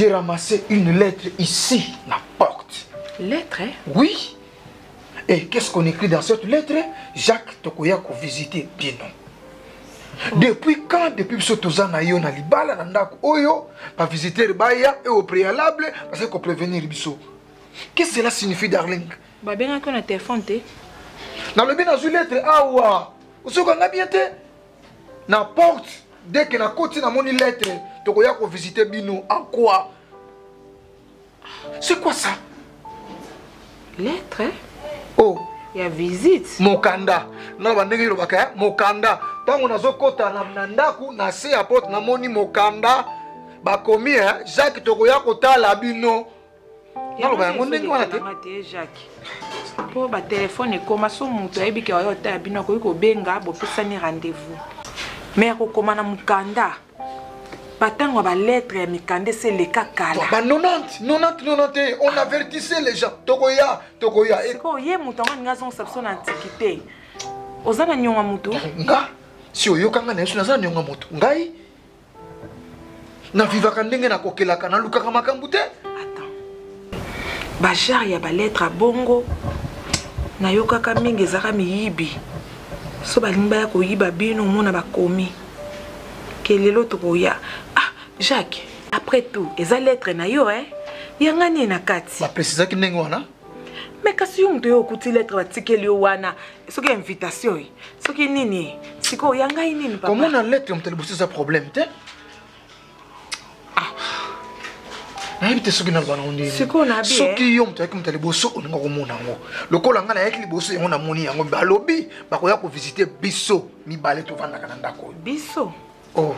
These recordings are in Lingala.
J'ai ramassé une lettre ici, la porte. Lettre? Oui. Et qu'est-ce qu'on écrit dans cette lettre? Jacques Tokoyako visiter Bino. Depuis quand, depuis que Tozana yo na libala na ndako oyo, pas visiter Baya et au préalable, parce qu'on prévenir Biso. Qu'est-ce que cela signifie, darling? Bah bien qu'on a téléphone té. Dans le bien dans une lettre, ah ouah, vous savez qu'on a bien té. Na porte, dès que na côté na mon lettre, Tokoyako visiter Bino, à quoi? C'est quoi ça? Lettre? Oh. Il y a visite. Mokanda. Na bandenge lo bakaya mokanda. Tango nazokota na ndaku na se ya porte na moni mokanda. Bakomi Jacques Tokoyako tala bino. Na lo ba ngonde ngwana te. Jacques. Po ba téléphone ekoma so mutu ayebi ke oyo ta bino ko ko benga bo pesani rendez-vous. Mais ko koma na mokanda. Batango ba lettre ya mikande c'est le cas kala. Ba 90, on avertissait les gens. Tokoya. C'est quoi yé mutango ngazo sabson antiquité. Ozana nyonga mutu. Nga si oyo kanga na na nyonga mutu. Ngai na vivaka ndenge na kokelaka na lukaka makambu te. Attends. Ba jar ya ba lettre bongo. Na yokaka mingi zaka miyibi. So balimba ya koyiba bino mona bakomi. Kelelo tokoya. Ah, Jacques, après tout, eza lettre na yo yangani na kati. Ba précisa ki ndenge wana? Mais kasi yo mto yo kuti lettre batikeli yo wana. Soki invitation soki nini? Siko yangai nini papa? Comment na lettre mtelebosi ça problème te? Ah. Na yebite soki na bana ondini. Siko na bi. Soki yo mto mtelebosi oninga komona ngo. Lokola nga na yaki liboso yango na moni yango balobi bakoya ko visiter biso mibale to vanda kana ndako. Biso. Oh.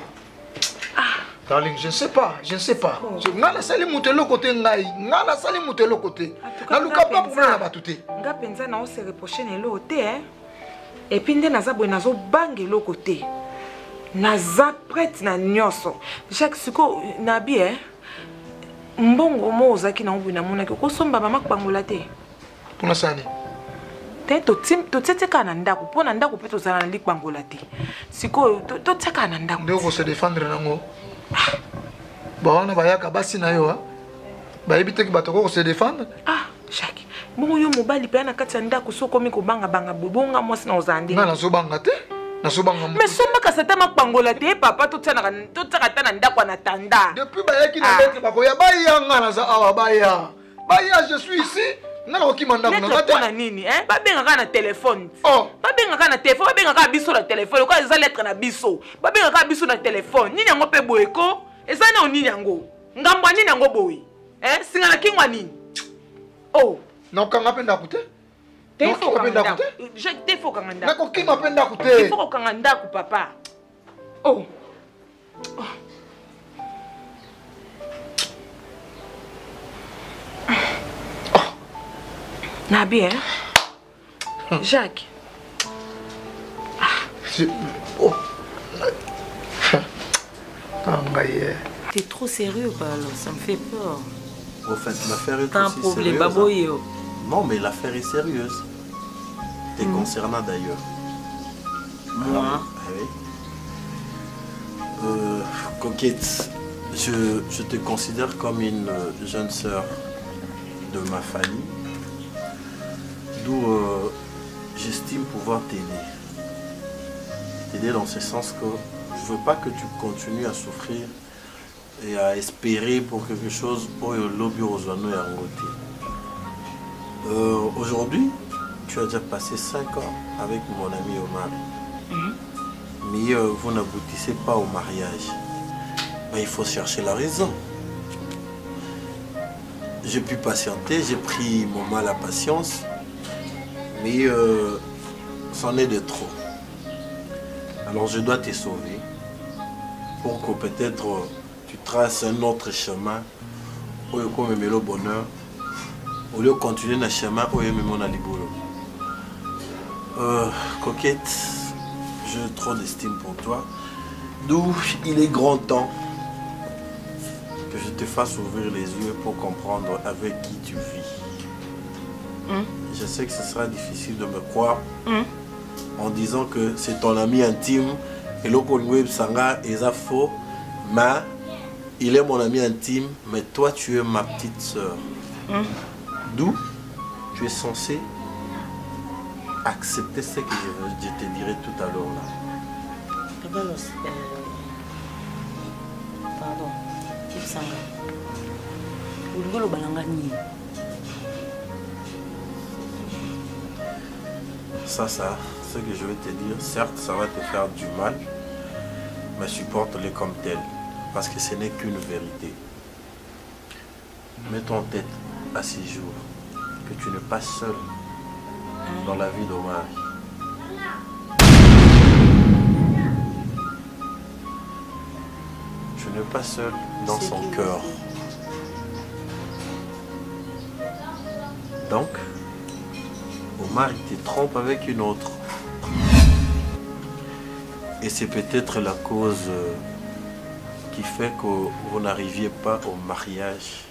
Ah. Darling, je ne sais pas. Oh. Ngana sali mutelo côté ngai. Ngana sali mutelo côté. Na luka pas problème na batute. Nga penza na o se reprocher nelo te Et puis nde naza boy nazo bangelo côté. Naza prête na nyoso. Jacques siko na bi mbongo mo ozaki na obu na mona ko somba mama kpangola te. Pona sani. Te to tsetseka na ndako pona ndako pe to zana na likpangola te. Siko to tseka na ndako. Ndeko se défendre nango. Ba wana bayaka basi na yo ba ebite ki batoko se défendre. Ah, Jacques. Mo yo mobali pe na kati ya ndako soko mi ko banga bobonga mwasi na ozande. Na zo banga te. Na so banga. Mais somba ka sata makpangola te papa to tsaka ta na ndako na tanda. Depuis bayaki na lettre bakoya bayanga na za awa baya. Baya je suis ici. Nala okimanda kuna ngate na nini babengaka na téléphone babengaka na téléphone babengaka biso na téléphone ko eza lettre na biso babengaka biso na téléphone nini yango pe boyeko eza na nini yango ngambwa nini yango boyi singala kingwa nini oh na kanga penda kute téléphone penda kute je téléphone kanga ndako na ko kima penda kute téléphone kanga ndako papa oh Nabi, Jacques. Oh. T'es trop sérieux, Paolo, ça me fait peur. Au fait, l'affaire est un aussi problème, sérieuse. Non, mais l'affaire est sérieuse. Et concernant d'ailleurs. Moi oui. Coquette, je te considère comme une jeune sœur de ma famille. D'où j'estime pouvoir t'aider. T'aider dans ce sens que je ne veux pas que tu continues à souffrir et à espérer pour quelque chose pour le lobby aux oiseaux et à côté. Aujourd'hui, tu as déjà passé 5 ans avec mon ami Omar. Mais vous n'aboutissez pas au mariage. Mais il faut chercher la raison. J'ai pu patienter, j'ai pris mon mal à patience. Mais c'en est de trop. Alors je dois te sauver pour que peut-être tu traces un autre chemin où il y a le bonheur, au lieu de continuer dans le chemin où il y a le libolo. Coquette, j'ai trop d'estime pour toi. D'où il est grand temps que je te fasse ouvrir les yeux pour comprendre avec qui tu vis. Je sais que ce sera difficile de me croire en disant que c'est ton ami intime et le Congo Sanga est faux, mais il est mon ami intime, mais toi, tu es ma petite sœur. D'où tu es censé accepter ce que je te dirai tout à l'heure là. Pardon, ça, ce que je vais te dire, certes, ça va te faire du mal, mais supporte-les comme tel, parce que ce n'est qu'une vérité. Mets-toi en tête à 6 jours que tu n'es pas seul dans la vie d'Omar. Tu n'es pas seul dans son cœur. Donc, Omar, il te trompe avec une autre. Et c'est peut-être la cause qui fait que vous n'arriviez pas au mariage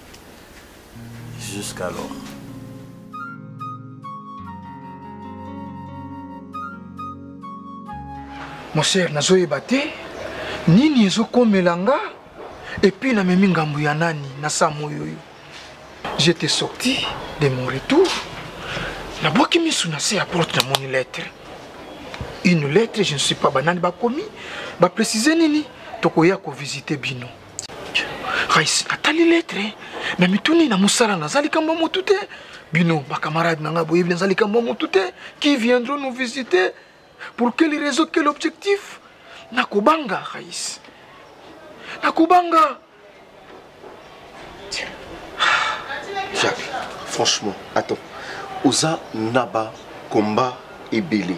jusqu'alors. Mon cher, nazoyeba te nini ezokomela nga epuis namemi ngambo ya nani na saa moyo oyo. J'étais sorti de mon retour. Nabwaki misu na se ya porte na moni lettre. Une lettre, je ne sais pas banani bakomi, ba préciser nini tokoya ko visiter bino. Raïs natali lettre, mais mituni na musala nazali kamba motu te. Bino ba camarade nanga boyebi nazali kamba motu te qui viendront nous visiter. Pour quelle raison, quel objectif? Nakubanga, Raïs. Nakubanga. Jacques, franchement, attends. Oza, Naba, Komba et Bélé.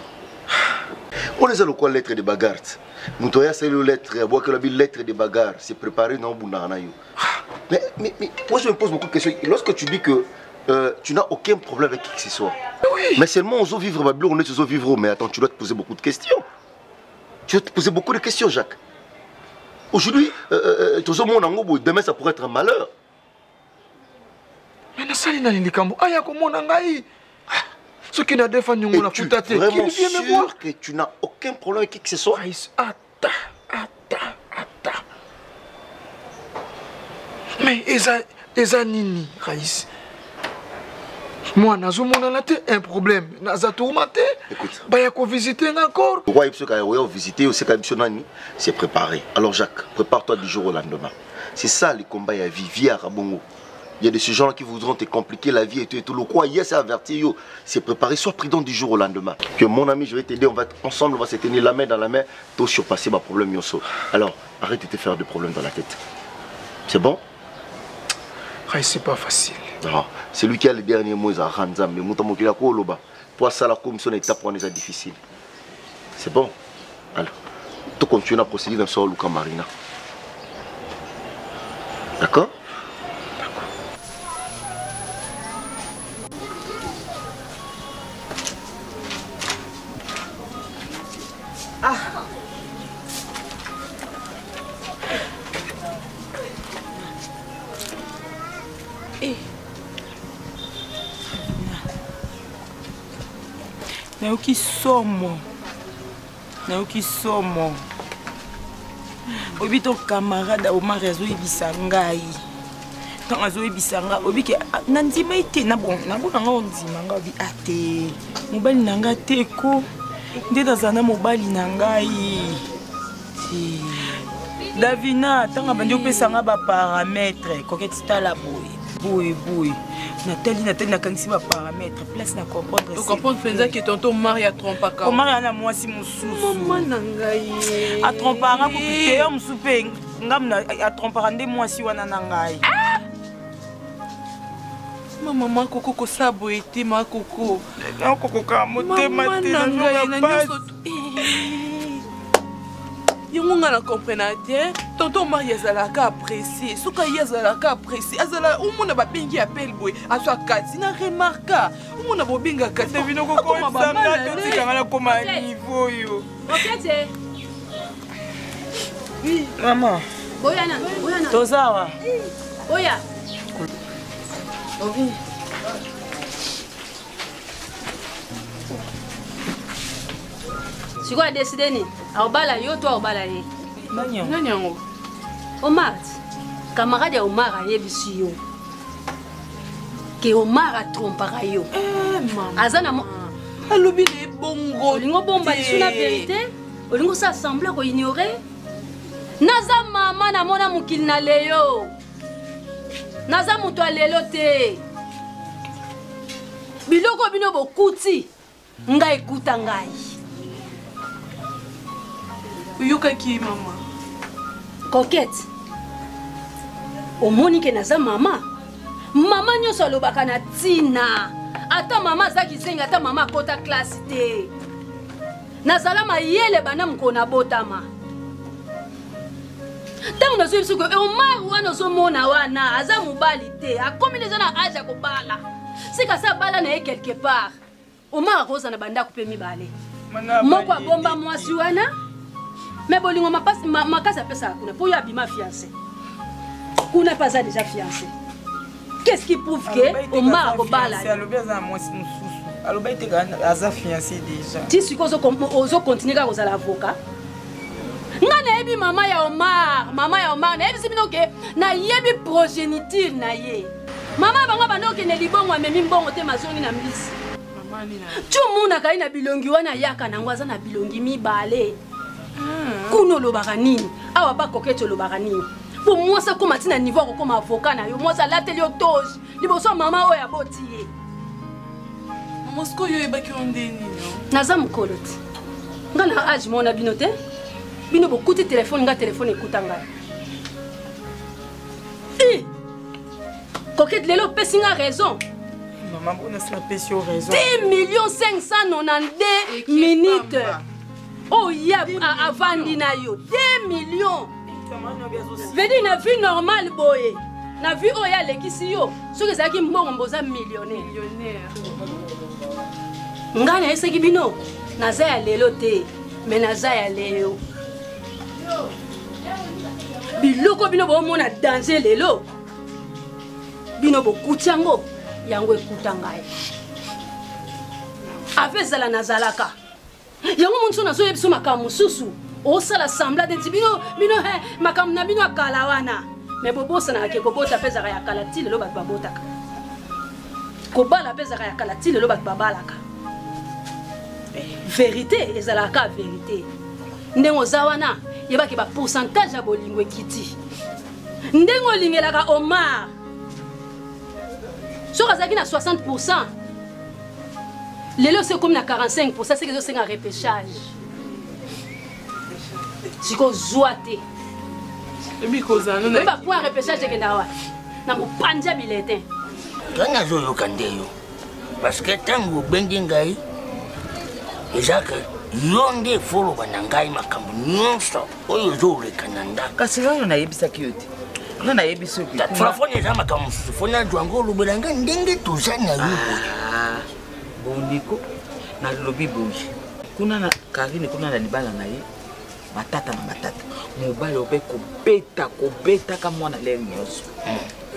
On est à quoi lettre de bagarre. Moutoya, c'est le lettre, bois que la lettre de bagarre. C'est préparé dans Bounanayo. Mais moi je me pose beaucoup de questions. Lorsque tu dis que tu n'as aucun problème avec qui que ce soit. Oui. Mais seulement on veut vivre, on est vivre. Mais attends, tu dois te poser beaucoup de questions. Tu dois te poser beaucoup de questions, Jacques. Aujourd'hui, demain ça pourrait être un malheur. Mais nasali na likambo aya komona ngai. Ce qui n'a défendu Et na tu es futate. vraiment sûr que tu n'as aucun problème avec qui que ce soit? Raïs, attends. Mais eza nini, Raïs? Moi, nazomona na te un problème. Nazatouma te. Écoute. Baya ko visiter encore. Le roi a visité aussi c'est préparé. Alors Jacques, prépare-toi du jour au lendemain. C'est ça le combat à vie, vie à Rabongo. Il y a de ces gens-là qui voudront te compliquer la vie et tout. Le quoi, hier c'est averti, c'est préparé, sois prudent du jour au lendemain. Que mon ami, je vais t'aider, on va ensemble, on va se tenir la main dans la main, tout surpasser ma problème yoso. Alors, arrête de te faire de problèmes dans la tête. C'est bon? C'est pas facile. Non, c'est lui qui a les derniers mots à Ranzam, mais Moutamou qui l'a koloba. Pour ça, la commission est étape pour les difficile. C'est bon? Alors, tu continues à procéder dans ce Luka Marina. D'accord? Ah. Nayoki somo. Obi ton camarade Omar azoyebisa ngai. Tant azoyebisa ngai obi ke nandima ite na bon nanga ondima ngai obi ate. Mobali nanga teko. Nde dazana mobali nangai. Davina tanga bandi opesa nga ba paramètres koketi tala boy. Nathalie nakangisi ba paramètres place na comprendre. Tu comprends que tonton Omar a trompé ka. Omar na moi si mususu. Maman nangai. A trompé nga ko pite musupe ngamna a trompé nde moi si wana nangai. Maman koko ko sabo ete ma koko. Na koko ka motema te na base. Yongo ngana comprendre bien. Tonton Omar yazalaka apprécié. Soka yazalaka apprécié. Azala umona ba bengi appel boy. Aswa kati na remarka. Umona bo benga kati. Devino koko sanga to tika ngala koma niveau yo. Okete. Oui, maman. Boyana. Tozawa. Oya. Ovi. Tu vas décider ni. Aobala yo toi aobala ye. Nani yango? Omar. camarade ya Omar ayebisi yo que Omar a trompaka yo. Maman. Azana mo alobi le bongo. Olingo bomba lisu na vérité. Olingo sa sembler ko ignorer. Naza mama na mona mukili na leyo. Naza muto alelo te. Biloko bino bokuti. Nga ekuta ngai. Uyoka ki mama. Coquette. Omoni ke naza mama. Mama nyonso alobaka na tina. Ata mama zaki zenga ata mama kota classe te. Nazala mayele bana mkona botama. Tango nazo biso ko Omar wana zo mona wana aza mobali te. Akomi deja na âge ya kobala. Sika sa bala na ye quelque part. Omar akoza na banda kupe mibale. Moko abomba mwasi wana. Mais bolingo makasa pesa kuna pour ya bima fiancé. Kuna pas ça déjà fiancé. Qu'est-ce qui prouve que Omar akobala? Alors, il est fiancé déjà. Tu sais qu'on continue à causer l'avocat. Nga ebi mama ya Omar na ebi sibino ke na yebi progéniture na ye. Mama bango banoke ne libongo amemi mbongo te mazongi na mbisi. Mama ni na. Tu muna kai na bilongi wana yaka na ngwaza na bilongi mibale. Kuno lobaka nini? Awa ba Coquette lobaka nini? Pour moi ça comme atina niveau comme avocat na yo moi ça lateli otoge. Liboso mama oya botiye. Mosko yo ebaki ondeni no. Naza mukoloti. Nga na âge mona binote. Bino bokuti téléphone nga téléphone ekuta nga. Coquette lelo pesi nga raison. Maman, on a sa raison. 10 292 minutes. Oh ya avandi na yo 2 millions. Vedi na vie normale boye. Na vie oya lekisi yo. Soki ezaki mbongo mboza millionnaire. Nga na eseki bino naza ya lelo te mais naza ya leo. Biloko bino bomona danger lelo. Bino bokuti yango yango ekuta ngai. Avezala nazalaka. Yango monso nazo yebiso makamu susu. Osala sembla de bino makamu na bino akala wana. Mais bobosa na ke kobota peza ya kala ti lelo bat babotaka. Kobala peza ya kala ti lelo bat babalaka. Vérité ezalaka vérité. Ndengo zawana yebaki ba pourcentage ya bolingo ekiti. Ndengo lingelaka Omar. Sur azaki na 60%. Lelo c'est comme na 45%, c'est que c'est un repêchage. Siko zoate. Ebi kozana na. Ba point repêchage ke ndawa. Na mopanja biletin. Kana zo yo kandeyo. Parce que tango bengi ngai. Ezaka yonde folo banangai makambo nyonso oyo zo rekananda. Kasi yo na yebisa kiyote. Yo na yebisa ki. Frafone za makambo fona jwango lubelanga ndenge tuzana yubo. Bondiko na lobi boyi. Kuna na Karine kuna na libala na ye. Matata na matata. Mobile obe kobeta kama mwana leo nyonso.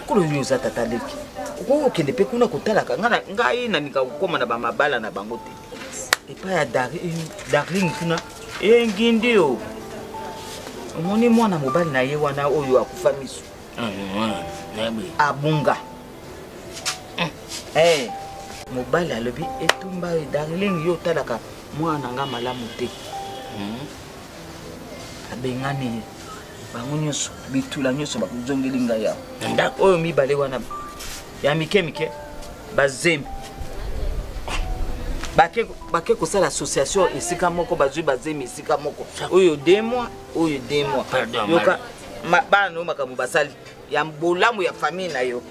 Kulo nyoza tata leki. Uko kende pe kuna kotalaka ngana ngai na nikakoma na ba mabala na bango te. Epa ya darling kuna nginde yo. Omoni mwana mobile na ye wana oyo akufa misu. Abunga. Mobile alobi etumba darling yo talaka mwana nga malamu te. Abengani bango nyonso bitula nyonso bakuzongeli ngai ya. Ndako oyo mibale wana ya mike bazemi. Bake kosala association esika moko bazwi bazemi esika moko. Oyo 2 mois, oyo 2 mois. Yoka bana no makamu basali ya mbolamu ya famille na yo.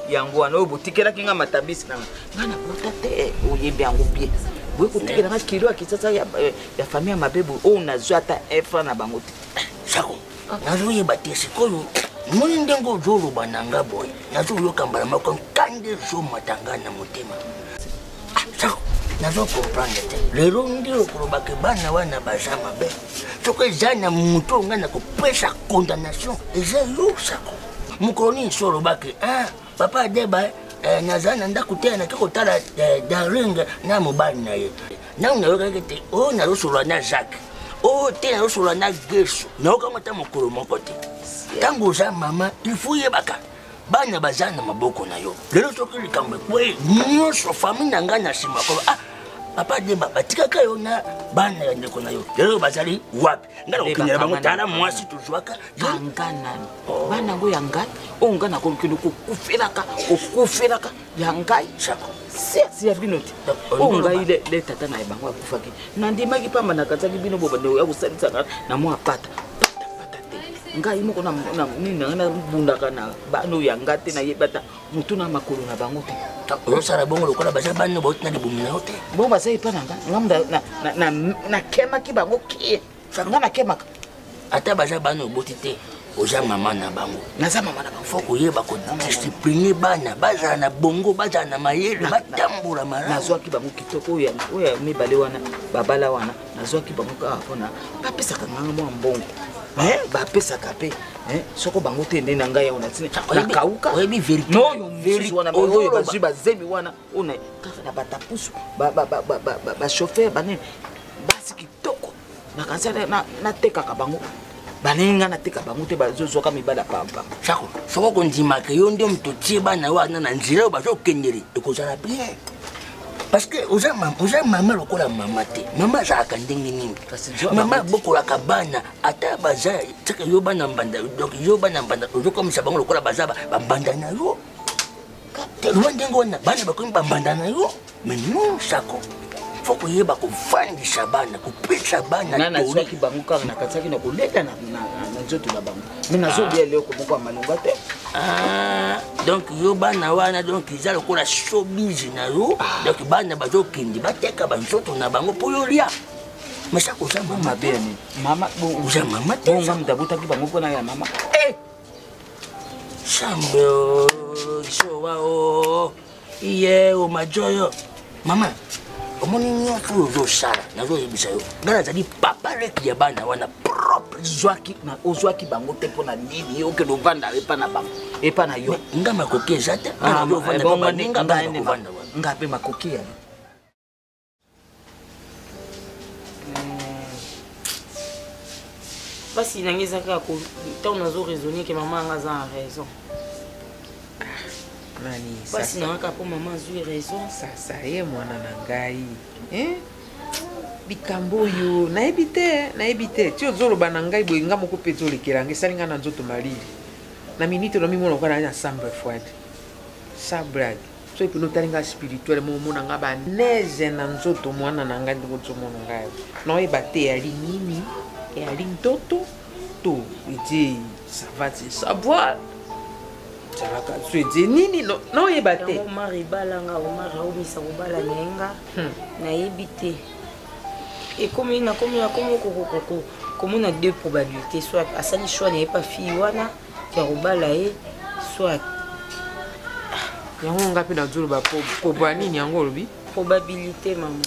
Yango wana oyo botikela kinga matabisi na ngana bota te oyebe yango bien. Boye kotikela nga kilo akitsasa ya famille mabebu oyo nazwa ata efra na bango te. Sako nazo yeba te sikoyo moni ndengo zolo bananga boy nazo yoka mbala mako kande zo matanga na motema. Sako nazo comprendre te lero ndio kurobake bana wana bazama be toko zana muto ngana ko pesa condamnation eza yo sako mukoni solo bake papa deba nazana ndakutena kotala darling na mobali na ye na unayoka kete na rusula na Jacques te na rusula na Gesu na okamata mukolo moko te Tango za mama, il faut yebaka. Bana bazana maboko na yo. Lelo soki likambe kwe, nyonso famille na nga na sima ko. Ah, papa Demba batika kayo na bana ya ndeko na yo. Lelo bazali wapi? Ngala ukinyela bango tala mwasi tuzwaka. Yangana. Bana ngo yangana. Ongana ko kilo kufelaka yangai chako. Si ya binoti. Onga ile le tata na bango akufaki. Nandima kipamba na kataki bino boba ndo ya kusalisa na mwa pata. Ngai moko na nini na bunda kana bano yangate na yebata mutuna makolo na bango te. Oyo sara bongo lokola baza bano bauti na libumi na yo te. Bongo baza ipananga ngamda na kema ki bango ki. Sanga na kema. Ata baza bano bauti te. Oza mama na bango. Naza mama na bango. Faut koyeba ko discipliner bana baza na bongo baza na mayele batambula mara. Nazwa ki bango kitoko oya mibale wana babala wana nazwa ki bango ka pona bapesa kanganga mwa mbongo. Bapesa kape soko bango te ndena ngai ona tsine na kauka oyebi vérité no vérité wana oyo bazwi bazemi wana ona kaka na batapusu ba chauffeur bane basi kitoko na kansa na teka ka bango baninga na teka bango te bazozo ka mibala pampa chako soko kondima ke yo ndio mtotie bana wana na nzira bazo kendere ekozala bien. Parce que oza mama lokola mama te. Mama za akandenge nini. Mama bokola kabana ata baza tsaka yo bana mbanda donc yo bana mbanda ozo comme ça bango lokola baza ba mbanda na yo. Te luandengo na bana bakomi ba mbanda na yo. Mais non chako. Faut que yeba ko fandi shabana ko pesa bana na nazwa ki bango ka na katsaki na koleta na nzoto na bango. Mina zo bien leo ko boko malunga te. Ah, donc yo bana wana donc ils ont la showbiz na yo donc bana bazo kindi bateka banzoto na bango po yo lia mais ça ko ça mama bien mama bon uza mama bon ngam dabuta ki bango pona ya mama chambo so wao iye o majoyo mama omoni nyoto zo sala na zo yebisa yo ngala zali papa rek ya bana wana propre zwaki na ozwaki bango te pona nini yo ke do vanda epa na bango epa na yo ngama kokeza te ana yo vanda bongo ninga ba vanda ngape makokia basi nangeza ka ko tant nazo raisonner que maman a raison. Nani basi nanga po maman a raison sasa ye mwana na ngai bikambo yo nayebi te ti ozoloba na ngai boye nga moko mpe ezolekelanga esalinga na nzoto malili na minute na mimona okala na sambre froide sa blague so epe notalinga spirituele momona nga baneze na nzoto mwana na ngai ndenge ozomona ngai naoyeba te eyali nini eyali ntoto to ete ça va te savoir Chalaka swede nini no yeba te Omar ibalanga Omar aumisa kubala nenga na yebite et comme il na comme on a deux probabilités soit asani choix n'est pas fille wana ya kubala soit yango ngapi na zulu ba po nini yango lobi probabilité maman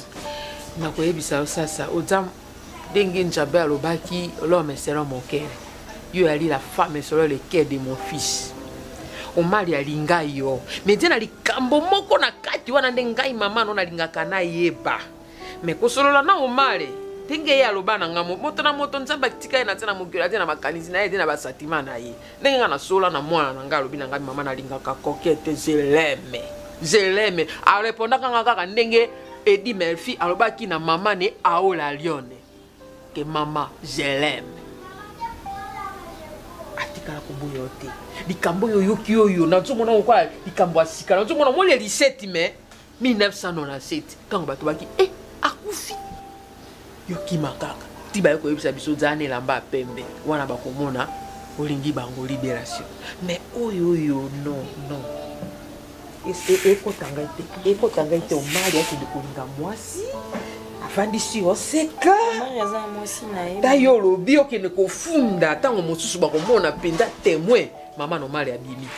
na koyebisa sasa ozam dengue njabe alobaki l'homme sera mon cœur yo ali la femme sera le cœur de mon fils Omari alinga yo mais tena likambo moko na kati wana ndengai mama no nalingaka na yeba mais kosolola na Omari tenge ya lobana ngamo moto na moto nzamba kitika na tena mokela tena makanisi na ye tena basatima na ye ndenge nga na sola na mwana na ngalo bina ngami mama nalingaka coquette je l'aime a répondre kanga kaka ndenge Eddie Murphy alobaki na mama ne aola lione que maman je l'aime atikala kubuyo te likambo yo yoki yo na nzomona kwa likambo asika na nzomona mo le 17 mai 1997 quand bato baki akufi yoki makaka tiba yoko yebisa biso zane lamba pembe wana bakomona olingi bango libération mais oyo non eko tanga ite omali yake de kulinga mwasi afandisi oseka Maria mwasi na ye tayo lobi okene kofunda tango mosusu bakomona penda témoin mama no mali abimi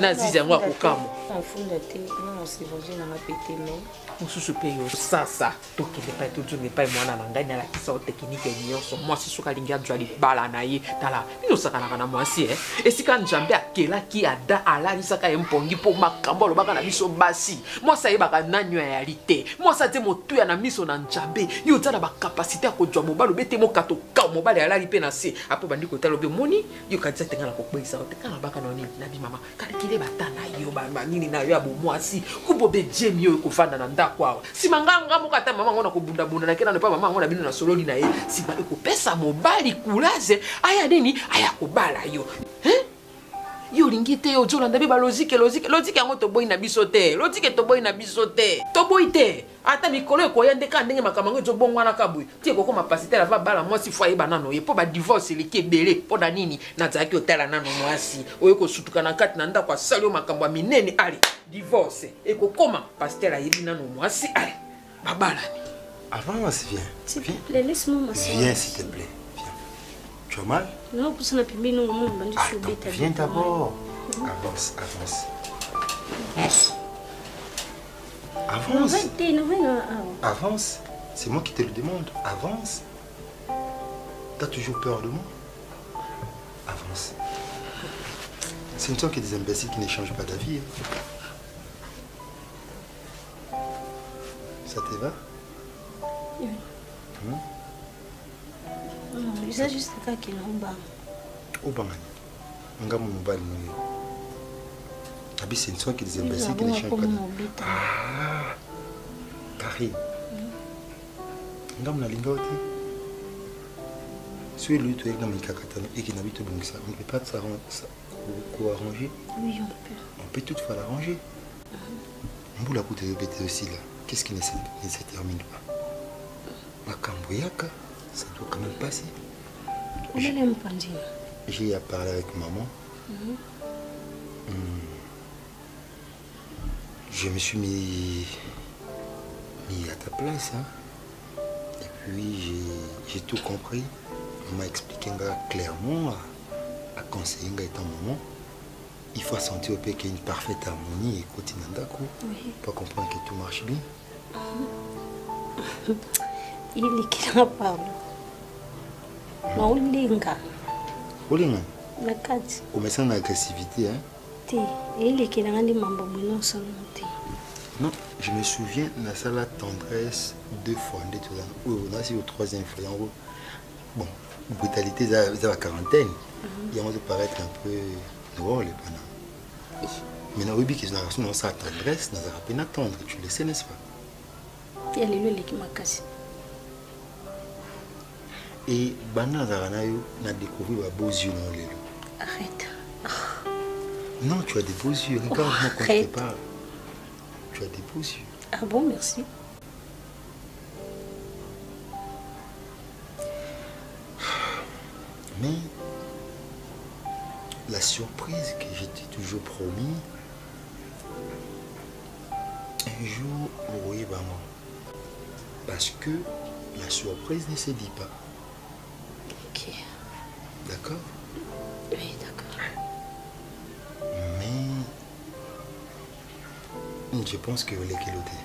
na zizi yango akokamo afunda te non c'est vrai na mapete mais mosusu pe yo sasa tokende pa tozonge pa mwana na ngai na la kisa o technique nyonso mwasi soka lingi azwa libala na ye tala bino sakanaka na mwasi esika njambe kelaki ada alalisaka ye mpongi mpo makambo alobaka na biso basi mwasi ayebaka nani ya yali mwasi atie motuya na miso na nzambe yo oza na bakapasité ya kozwa mobali obete mokatoka mobali alali mpe na se apo bandi kotala obe omoni yo kadisa tenga na kokweyisa oteka na baka na nini na bimama kalikile bata na yo banini na yo ya bomwasi kubobe jemi yo ekofanda na ndako awa nsima nganga moko ata mama ngo na kobundabunda nakena nepa mama ngo na bino na sololi na ye nsima ekopesa mobali kulaze aya nini aya kobala yo yo lingi te yo zolanda be ba logique yango toboyi na biso te logique toboyi na biso te toboyi te ata mikolo ekoya ndeka ndenge makambo ngo ezobongwana kaboyi tie kokoma pasitele ava bala mwasi fo ayeba nano ye mpo badivorce eleki ebele mpo na nini nazalaki otala nano mwasi oyo kosutuka na kati na ndako asali yo makambo ya minene ale divorce ekokoma pasitele ayebi nano mwasi ale babalani. Avance, viens. S'il te plaît, laisse-moi m'asseoir. Viens, s'il te plaît. Viens. Tu as mal? Non, pour ça, on a pu bien nous viens d'abord. Avance, avance. Avance. Avance. C'est moi qui te le demande. Avance. T'as toujours peur de moi? Avance. Ce ne sont que des imbéciles qui ne changent pas d'avis. Ça te va? Oui. Non, c'est juste ça qui est là. Au bas. On va mobile. Ce ne sont que des imbéciles qui ne changent pas d'avis. Ah, Karine. On va si lui, tu es dans mes cacatanes et qu'il n'habite pas ça, on ne peut pas arranger. Oui, on peut. On peut toutefois l'arranger. On peut la répéter aussi là. Qu'est-ce qui ne se termine pas? Makamboyaka, ça doit quand même passer. J'ai à parler avec maman. Je me suis mis à ta place. Hein. Et puis j'ai tout compris. On m'a expliqué clairement, à conseiller étant maman. Il faut sentir au pays qu'il y a une parfaite harmonie et Kotinandako pour comprendre que tout marche bien. Il est qui en parle. Olinga. Olinga. La carte. On met ça en agressivité, hein? Il est qui dans les membres non non, je me souviens de la tendresse 2 fois, on a aussi au 3e fois. Bon, brutalité, ça va quarantaine. Et on va paraître un peu drôle. Mais dans le but que nous sa tendresse, nous avons peine attendre. Tu le sais, n'est-ce pas? Il y a les qui m'a cassé. Et Bana a découvert les beaux yeux. Arrête. Non, tu as des beaux yeux. Regarde-moi quand je te parle. Tu as des beaux yeux. Ah bon, merci. Mais la surprise que je t'ai toujours promis, un jour, vous voyez, moi. Parce que la surprise ne se dit pas. Ok. D'accord? Oui, d'accord. Mais je pense que vous l'avez quéloté.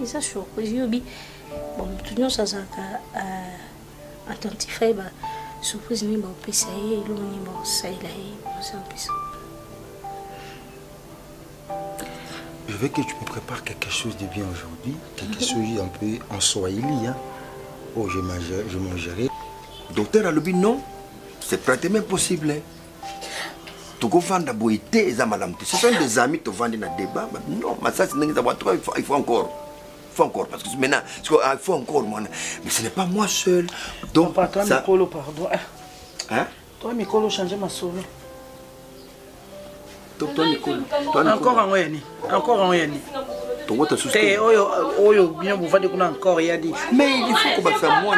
Ça surprise. Bon, tout le monde ça attentif. Surprise, mais bon, ça y est, ça y est, c'est un peu ça. Je veux que tu me prépares quelque chose de bien aujourd'hui, quelque chose un peu en swahili. Hein. Oh, je mangerai. Docteur Alobi, non, c'est pratiquement possible. Hein. Tu comprends d'abord, ce sont des amis qui vendent dans le débat. Non, mais ça, il faut encore. Parce que maintenant, il faut encore. Mais ce n'est pas moi seul. Donc, toi, ça... Mikolo, pardon. Hein? Toi, Mikolo, change ma solo. Toi, Mikolo. Encore en Wayani. Encore en Wayani. Oyo, bien, vous vendez encore, il y a dit. Mais il faut qu'on fasse moi.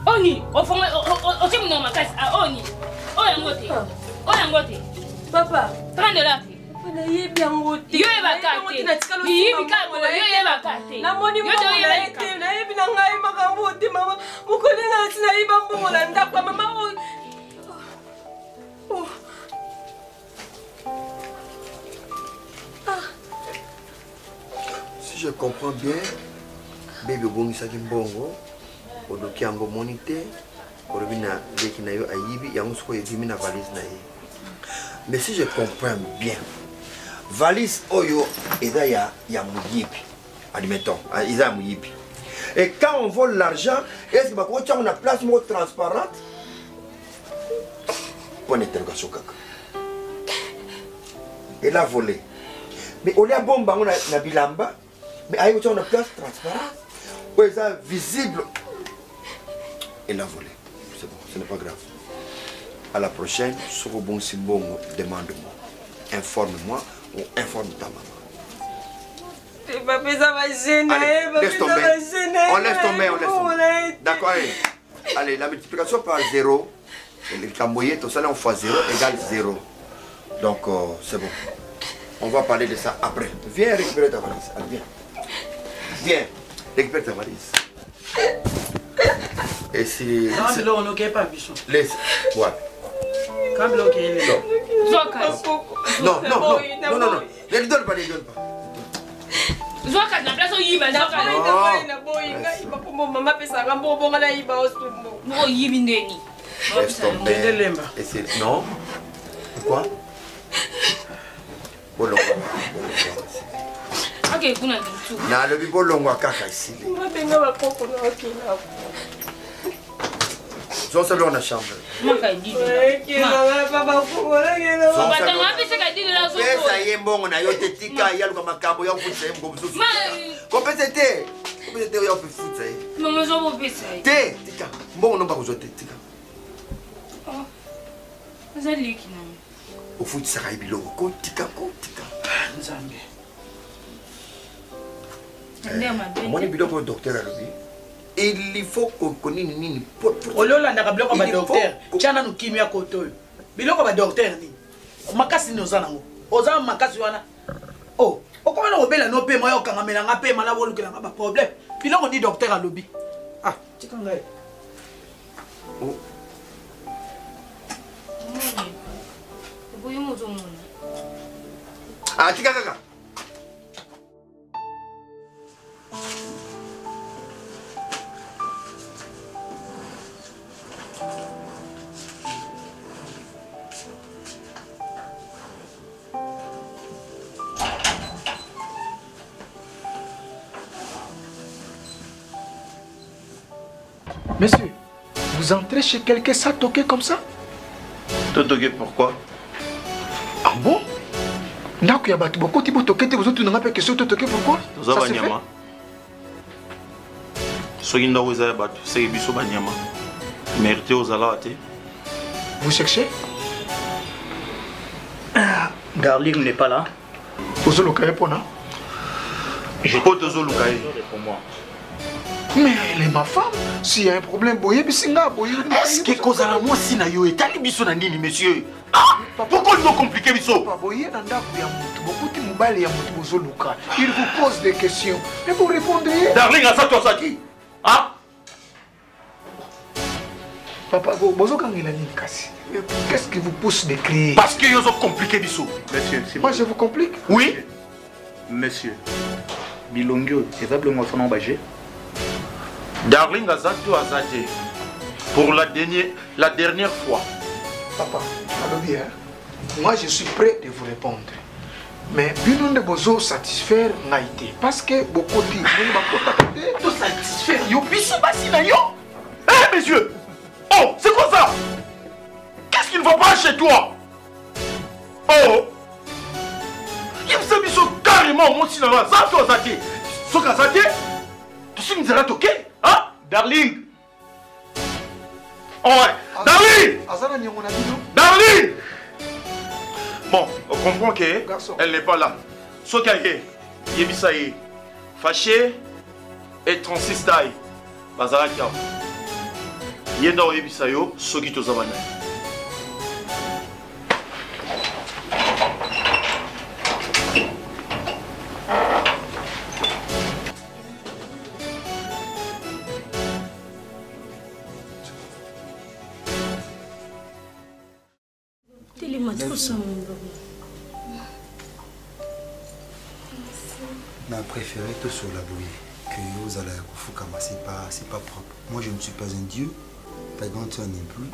Oni, au fond, au Oni, Oni, oyo yango te papa 30 dollars nayebi yango te yo yebaka te biyibi kaka yo yebaka te namoni nayebi na ngai makambo te mama mokolenga nasi nayeba mbongo na ndako ya mama oyo. Si je comprends bien, bébé bongisaki mbongo odoki yango moni te olobi na leki na yo ayibi yango sikoyo ebimi na valise na ye. Mais si je comprends bien, valise oyo eza ya moyibi, admettons eza ya moyibi. Et quand on vole l'argent, est-ce que bakoki tiango na place moko transparente? Point d'interrogation kaka. Elle a volé. Mais on a bon bango na bilamba, mais ayo tiango na place transparente. Où est ça visible? Elle a volé. C'est bon, ce n'est pas grave. À la prochaine, si vous bon si bon, demande-moi. Informe-moi ou informe ta maman. Allez, laisse tomber. On laisse tomber, on laisse tomber. D'accord, allez, la multiplication par 0, le camboyé, tout ça, là, on fait 0 égale 0. Donc, c'est bon. On va parler de ça après. Viens récupérer ta valise. Allez, viens. Viens, récupère ta valise. Et si... Non, c'est là, on n'a pas vu ça. Laisse. Ouais. Quand bloqué, il est là. Non, non, non, non, non, non. Ne lui donne pas, ne lui donne pas. Zoka na place oyiba zoka na boy ngai bakombo mama pesa ngambo bonga na yiba osumbo no yibi ndeni laisse tomber. Et c'est non. Quoi? Bolongo. OK kuna ntu Na le bolongo kaka ici. Mabenga bakoko na okina. Zo salut on a chambre. Maka didi. Baba kubola ngelo. Bata ngapi seka didi la zo. Pesa yembongo na yo tetika yaluka makambo ya mfutse mgobuzuzu. Kompetete. Kompetete yo mfutse. Mama zo bo pesa. Te, tika. Mbongo nomba kuzote tika. Oh. Azali kina. Ofuti saka ibiloko ko tika. Nzambe. Moni biloko docteur alobi. Il faut qu'on connaisse nini pour ololanda ka biloko ba docteur tiana no kimia koto biloko ba docteur ni makasi ni ozana ngo ozana makasi wana oh okomana obela no pema yo kangamela nga pema na bolukela nga ba problème biloko ni docteur alobi ah tika ngai oh boyo mozo mona ah tika kaka. Monsieur, vous entrez chez quelqu'un sans toquer comme ça? Te toquer pourquoi? Ah bon? Ndako ya batu boko tibo toquer te vous autres n'avez pas question de toquer pourquoi? Ça se fait? Soki ndako eza ya batu, c'est biso banyama. Mérité aux alawate. Vous cherchez? Darling n'est pas là. Vous avez le pour moi. Je peux te zolukaye. Pour moi. Mais elle est ma femme. S'il y a un problème, boye bisinga boye. Est-ce que kozala moi si na yo etali biso na nini monsieur? Ah, pourquoi nous compliquer biso? Papa boye na ndako ya mutu bokuti mobali ya mutu bozoluka. Il vous pose des questions et vous répondez. Darling asa toi saki. Ah? Papa bozokangela nini kasi? Qu'est-ce qui vous pousse de crier? Parce que yo zo compliqué biso. Monsieur, moi je vous complique? Oui. Monsieur. Bilongio, c'est pas mon son embagé. Darling Azato Azate, pour la dernière fois. Papa, alors bien, moi je suis prêt de vous répondre. Mais bien de bozo satisfaire naïté. Parce que beaucoup de gens tout satisfaire. Yo biso basi na yo. Eh messieurs. Oh, c'est quoi ça? Qu'est-ce qui ne va pas chez toi? Oh. Il me biso carrément mon si na Azato Azate. Soka Azate. Tu sais nous allons toquer? Hein? Darling! Oh ouais! Darling! Darling! Bon, on comprend qu'elle n'est pas là. Sokaye, Yebisaye, fâché et 36 tailles. Bazarakia. Yenda Yebisayo, Soki Tozabana. n'a préféré tout sur la bouille que vous allez Fukama, c'est pas propre. Moi je ne suis pas un dieu, pas grand non plus.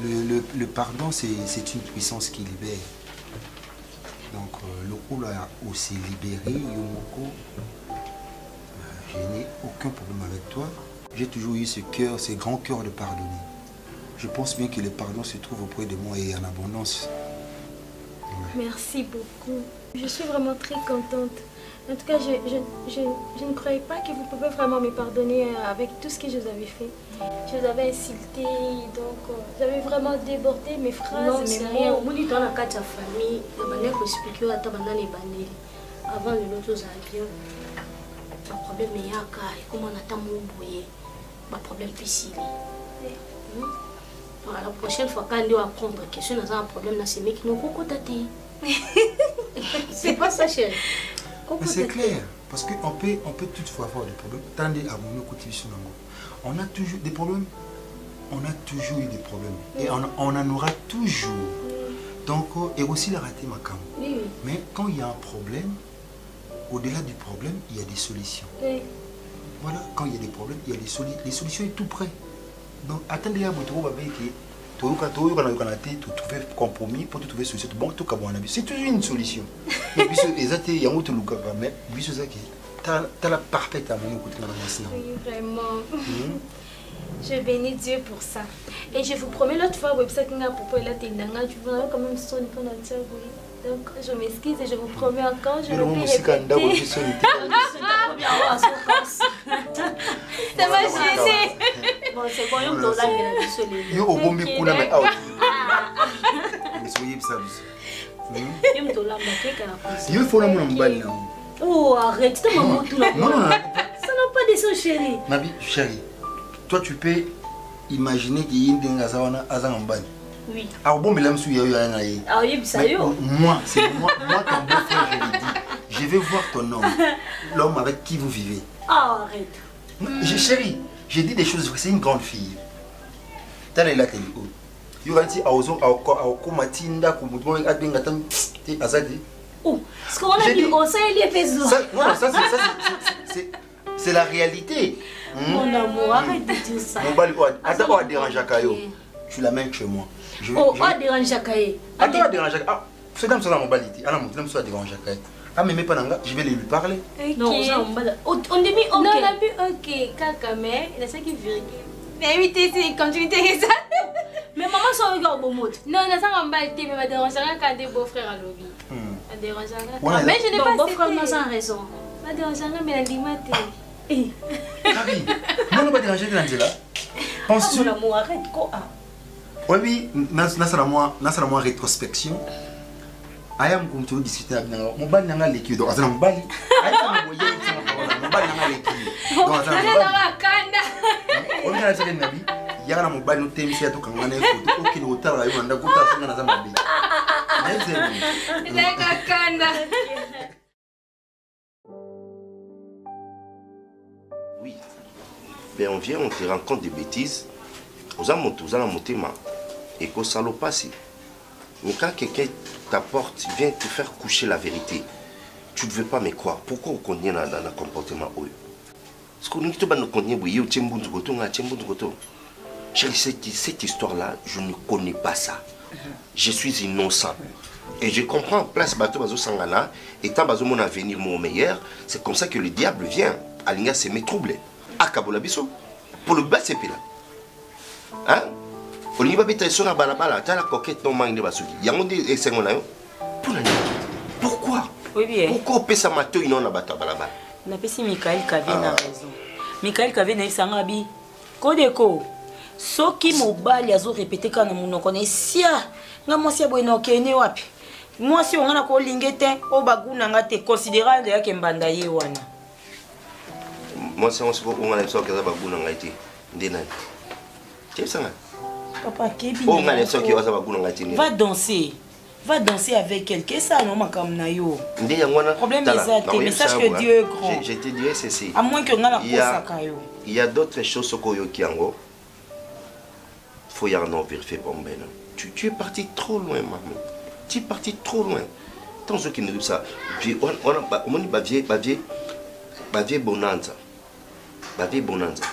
Le pardon c'est une puissance qui libère. Donc le coup là aussi libéré, Yomoko, je n'ai aucun problème avec toi. J'ai toujours eu ce cœur, ce grand cœur de pardonner. Je pense bien que le pardon se trouve auprès de moi et en abondance. Ouais. Merci beaucoup. Je suis vraiment très contente. En tout cas, je ne croyais pas que vous pouvez vraiment me pardonner avec tout ce que je vous avais fait. Je vous avais insulté, donc j'avais vraiment débordé mes phrases. Non, c'est rien. Au bout du temps, dans la famille, il y a expliqué à ta banane et banane. Avant le lot aux avions, le problème est et comment on attend mon boyer. Le problème est la prochaine fois, quand on va prendre question, on a un problème, c'est mec qui nous cocotate. C'est pas ça, chérie. C'est clair, parce qu'on peut toutefois avoir des problèmes. Tandis à mon on a toujours des problèmes. On a toujours eu des problèmes. Et on en aura toujours. Donc, et aussi la raté ma cam. Mais quand il y a un problème, au-delà du problème, il y a des solutions. Voilà, quand il y a des problèmes, il y a des solutions. Les solutions sont tout près. Donc, attendez à vous trouver tu trouver compromis pour trouver solution. Bon, tout cas, c'est toujours une solution. Mais puis, il y a un autre look, mais puis c'est ça qui t'as la parfaite à mon côté dans la. Oui, vraiment. Je bénis Dieu pour ça. Et je vous promets l'autre fois, website n'a pour la tendanga, tu vas quand même sonner pendant le tir. Donc je m'excuse et je vous promets encore, je vais répéter. Ça m'a gêné. Bon, c'est bon, on doit la désoler. Yo au bon bico na mais out. Mais soyez ça. Yo faut la mon mbali na. Oh, arrête, c'est maman tout là. Non, ça n'a pas de son chéri. Nabi, chérie, toi tu peux imaginer qu'il y a une dingue à Zambani. Oui. Alors bon, mais là, je moi, c'est moi ton beau-frère, je l'ai dit. Je vais voir ton homme, l'homme avec qui vous vivez. Ah, arrête. Chérie, j'ai dit des choses, c'est une grande fille. T'as les lattes, il va dire, oh, ce qu'on a dit, on sait les pesos. C'est la réalité. Mon amour, arrête de dire ça. Attends, on va déranger Kayo. Tu l'amènes chez moi. Oh, on va déranger Kayo. Attends, on va déranger. Ah, c'est dans mon balité. Ah, non, on va déranger Kayo. Ah, mais pas je vais lui parler. Non, on dit ok. Non, on a vu ok, caca, mais il y a ça qui vérifie. Mais oui, c'est continuité ça. Mais maman, ça regarde au mot. Non, on a ça en balité, mais on va déranger quand des beaux-frères à l'objet. On va déranger. Mais je n'ai pas beau-frère, non, sans raison. On va déranger, mais la limite. Marie, non, on va déranger là. Penses-tu? Mon amour, arrête quoi? Oui, c'est moi rétrospection. Ayam comme tu discuter avec moi, mon bal n'a l'équipe donc azana mon bal. Ayam mon yé mon bal n'a l'équipe. Donc azana mon bal. On a dit nabi, yara mon bal nous t'aime si à tout quand on est photo, aucun hôtel là, on a goûté à ça dans azana nabi. Oui. Ben on vient, on te rencontre des bêtises. Aux amours, aux amours, et qu'au salon passe. Mais quand quelqu'un t'apporte, vient te faire coucher la vérité, tu ne veux pas me croire. Pourquoi on connaît dans le comportement? Parce qu'on ne connaît pas. Cette histoire-là, je ne connais pas ça. Je suis innocent. Et je comprends, place bateau bazo sangana, étant bazo mon avenir mon meilleur, c'est comme ça que le diable vient. Alinga c'est mes troubles. Akabola biso. Pour le bas c'est là. Hein? On y va bêter sur la balabala, t'as la coquette non mangue de basuki. Yangonde et sengonayo. Pourquoi? Oui bien. Pourquoi on peut ça mater non na bata balabala? Na pesi Michael Kavin a raison. Michael Kavin a sangabi. Kodeko. Soki mobali azo répéter quand on connaît sia. Nga mwasi boino kene wapi? Mwasi ongana ko lingete o baguna ngate considérant de yake mbanda ye wana. Moi c'est on se on a ça que ça baguna ngati. Ndena. Tu sais ça? Papa Kebi. On a ça que ça baguna ngati. Va danser. Va danser avec quelqu'un ça non makam na yo. Ndé yangwana. Problème exact, mais sache que Dieu est grand. Je te dirais ceci. À moins que ngana kosa kayo. Il y a d'autres choses koyo kiango. Faut y en vérifier pour ben. Tu es parti trop loin, maman. Tu es parti trop loin. Tant ceux qui nous disent ça. Puis on a bavier bonanza. Bavier bonanza.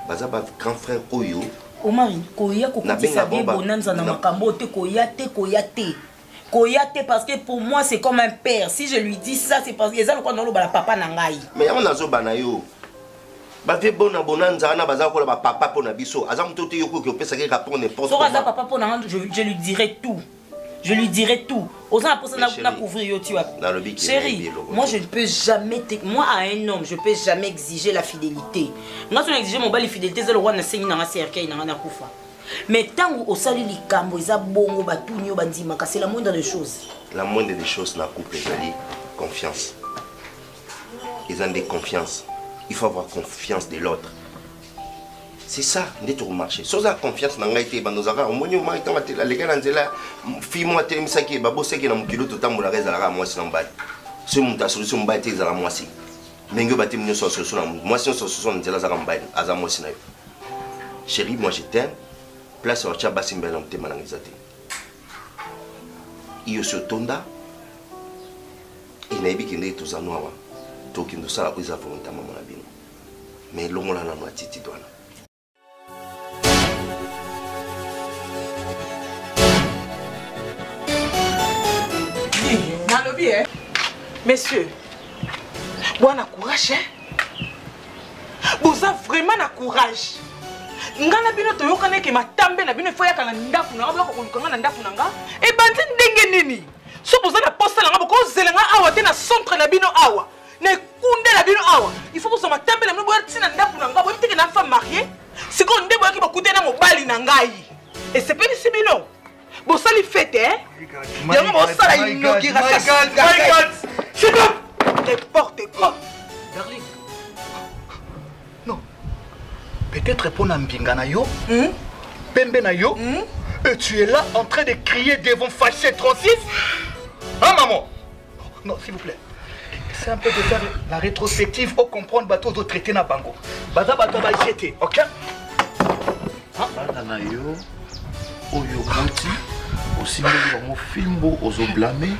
Baza grand frère Oyo. Omari, koya kokutisa bien bonanza na makambo te koyate. Koyate parce que pour moi c'est comme un père. Si je lui dis ça, c'est parce que ça le quoi la papa nangai. Mais on a zo banayo. Bavier bonanza na baza ko la papa pour na biso. Azam tout yo ko pesa ke rapport n'importe quoi. So papa pour na je lui dirai tout. Je lui dirai tout. Aux gens à couvrir tu vois. Chérie, moi je ne peux jamais moi à un homme, je peux jamais exiger la fidélité. Moi si on exige mon bal fidélité, c'est le roi na sengi na cercueil na na kufa. Mais tant où au sali likambo, ils a bongo batuni o bandima, c'est la moindre des choses. La moindre des choses na couple c'est confiance. Ils ont des confiance. Il faut avoir confiance de l'autre. C'est ça, n'est tout marché. Sans la confiance dans l'IT, banozara, au moins les gars dans la fille moi t'es misaki, babo c'est qui n'a mon kilo tout temps pour la raison à moi c'est en bas. Ce monde a solution bas t'es à moi si. Mengo bâti mieux sur solution moi si on sur solution t'es là à moi à moi c'est naïf. Chérie, moi je t'aime. Place au tchaba simbel en thème dans les athées. Il se tonda. Il n'a pas qu'il tout ça noir. Tout qui nous ça la prise à volonté maman abino. Mais l'homme là n'a pas titi douane. Hein? Messieurs, vous avez courage, hein? Vous avez vraiment courage. Ngana bino to yokane ke matambe na bino foya kana ndaku na ngabla ko kanga na ndaku nanga e bandi ndenge nini so boza na poste na ngabo ko zelenga awa te na centre na bino awa na kunde na bino awa il faut boza matambe na bino boya tina ndaku na ngabo mteke na femme mariée siko ndebo yaki bakute na mobali na ngai et c'est pas ici bino. Bon, ça les fait, hein? Il y a un moment ça, il inaugure ça. My God! Shut up! N'importe quoi. Darling. Non. Peut-être pour Nambinga na yo, Pembe na yo, et tu es là en train de crier devant Fâché 36. Hein, maman? Non, s'il vous plaît. C'est un peu de faire la rétrospective pour comprendre bateau de traité na bango. Baza bateau va y jeter, ok? Bana na yo. Oyo Mouti, aussi bien que filmbo, ozo blâmer.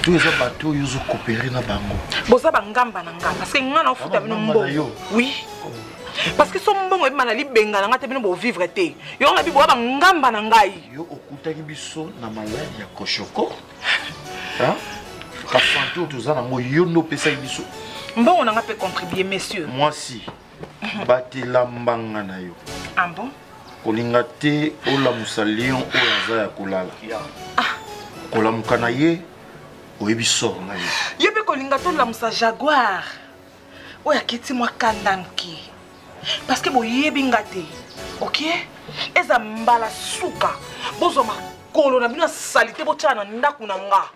Tous les bateaux, ils ont coopéré dans bango. Bosa bangamba nanga, parce que ngana ofuta bino mbo. Oui. Parce que son mbongo emanali benga nanga te bino bo vivre te. Yo ngabi bo bangamba nangai. Yo okutaki biso na maladi ya koshoko. Hein? Kafanto tozana mo yo no pesa biso. Mbongo nanga peut contribuer messieurs. Moi si. Batela mbanga na yo. Ah bon? Kolinga te olamusa lion oyo aza ya kolala. Kolamuka na ye oyebi sor na ye. Ye mpe kolinga tolamusa jaguar oyo akiti mwa kandanki parce que boyebi nga te ok eza mbala suka bozwa makolo na bino ya salite botyala na ndako na nga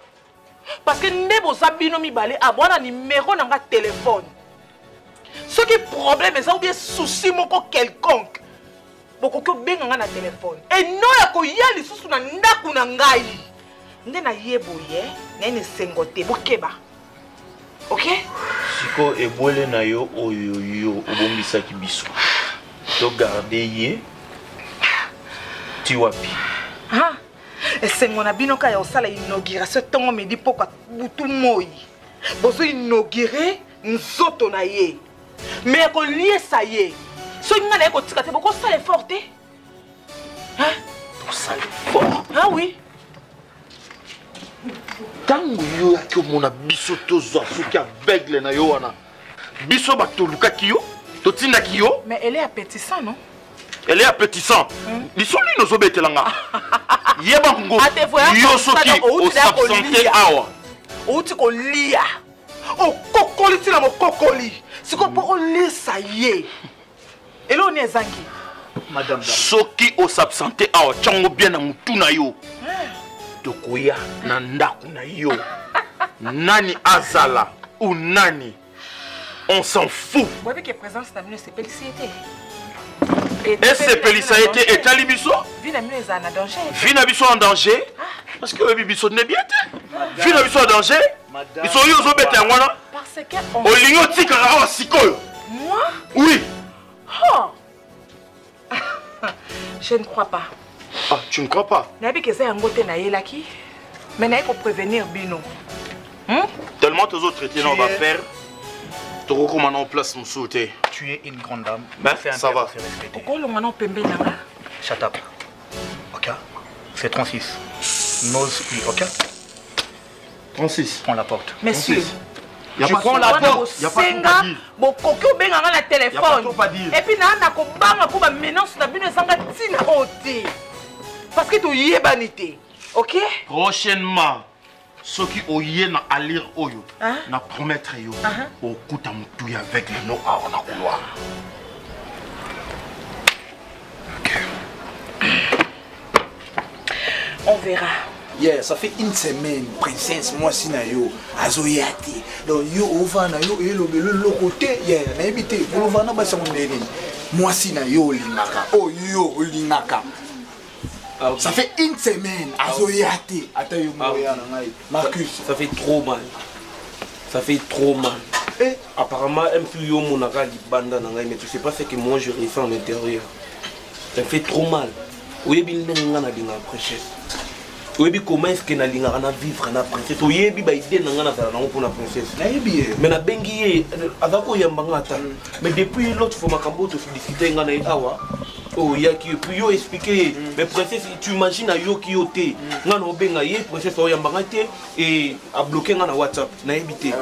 parce que nde boza bino mibale abwana nimero na nga telefone soki problème eza ou bien souci moko quelconque bokoki obenga nga na telefone eno ya koya lisusu na ndako na ngai nde na ye boye nayene esengo te bokeba ok siko ebwele na yo oyo yo obombisaki biso togarde ye ti wapi esengo na bino kaka ya osala inauguration ntongo medi mpoka butu moi bozo inaugure nzoto na ye me ekoliesa ye soki nga na ye kotika te bokosala effort te tosala effort. Ah oui. Tango yo yaki omona biso tozwa soki aveugle na yo wana biso batolukaki yo totindaki yo. Mais elle est appétissante, non? Elle est appétissante. Lisoli nozobetelanga. Yeba ngo. Yo soki osabsente awa. Outi ko lia. O kokoli ti na mo kokoli. Siko po o lisa ye. Elo ni ezangi. Madame soki osabsente awa chango bien na mutu na yo. Tokoya na ndaku na yo. Nani azala ou nani? On s'en fout. Vous voyez que présence c'est une spécialité. Et c'est pélicité et talibiso? Vina mieux est en danger. Vina biso en danger? Parce que le biso n'est bien. Vina biso en danger? Ils sont yo zo bete ngwana? Parce que on lingo tika na sikoyo. Moi? Oui. Oh. Je ne crois pas. Ah, tu ne crois pas? Nabi que ça un goûté na yelaki. Mais nabi pour prévenir bino. Tellement tes autres traités on va faire. Tu recommandes en place mon sauté. Tu es une grande dame. Ben, ça va. Pourquoi le maintenant pembe nanga? Shut up. Ok? C'est 36. N'ose plus, ok? 36. Prends la porte. Monsieur. Je prends la porte. Il n'y a pas tout à dire. Bon, coco benga na téléphone. Et puis na ko banga ko ba menace na bino sanga tina oti. Parce que tu yebanité. OK? Prochainement, ceux qui ont na à lire oyo, na promettre yo, au coup à moutou avec les noms à on a couloir. On verra. Yeah, ça fait une semaine, princesse, moi si na yo, azoyati. Donc yo ova na yo et le côté, yeah, na habité, vous va na ba sa mondeni. Moi si na yo linaka. Oh yo linaka. Ça fait une semaine, azoyati. Attends yo moya na ngai. Marcus, ça fait trop mal. Ça fait trop mal. Et apparemment un peu yo monaka libanda na ngai, mais tu sais pas ce que moi je ressens à l'intérieur. Ça fait trop mal. Oui, bien na na dinga prêchesse. Oui, comment est-ce que na linga na vivre na princesse? Oui, bi ba idée na na za na pour la princesse. Na yebi. Mais na bengi azako yambanga ta. Mais depuis l'autre fois makambo te féliciter ngana awa. Oh, il y a qui puis yo expliquer mais princesse tu imagines à yo qui yoté ngana obenga ye princesse oyambanga te et a bloqué ngana WhatsApp na yebité.